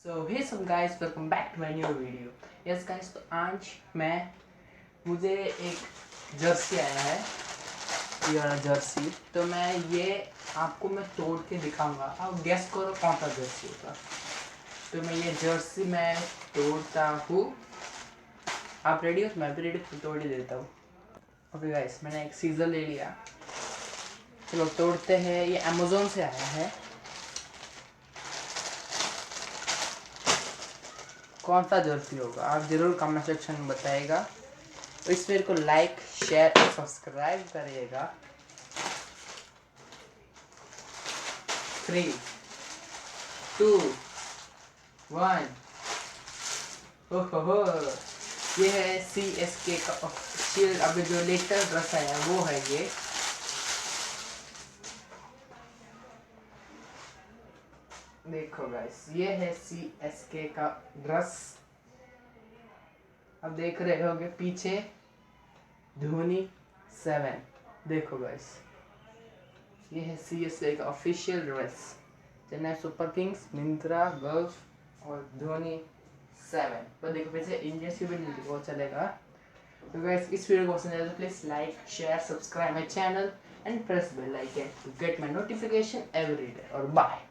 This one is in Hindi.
सो हे सब guys, welcome back to my new video. Yes guys, तो आज मुझे एक जर्सी आया है, ये वाला जर्सी। तो मैं आपको तोड़ के दिखाऊंगा, आप गेस करो कौन सा जर्सी होगा। तो ये जर्सी मैं तोड़ता हूँ। आप रेडी हो? तो मैं भी रेडी, तो तोड़ ही देता हूँ। ओके गाइस, मैंने एक सीजर ले लिया। चलो तोड़ते हैं। ये अमेज़न से आया है। कौन सा जर्सी होगा आप जरूर कमेंट सेक्शन में बताइएगा। तो इस वीडियो को लाइक, शेयर और सब्सक्राइब करिएगा। 3, 2, 1। ओहो, ये है CSK का ऑफिशियल अभी जो लेटेस्ट ड्रेस आया है वो है ये। देखो गाइस, ये है CSK का ड्रेस। अब देख रहे होगे पीछे धोनी 7। देखो गाइस, ये है CSK का official dress. Chennai super Kings, Myntra, gulf और धोनी 7। तो देखो पीछे इंडिया से भी वो चलेगा। तो गाइस, इस वीडियो को पसंद आए तो please like, share, subscribe my channel and press bell icon to get my notification every day. और बाय।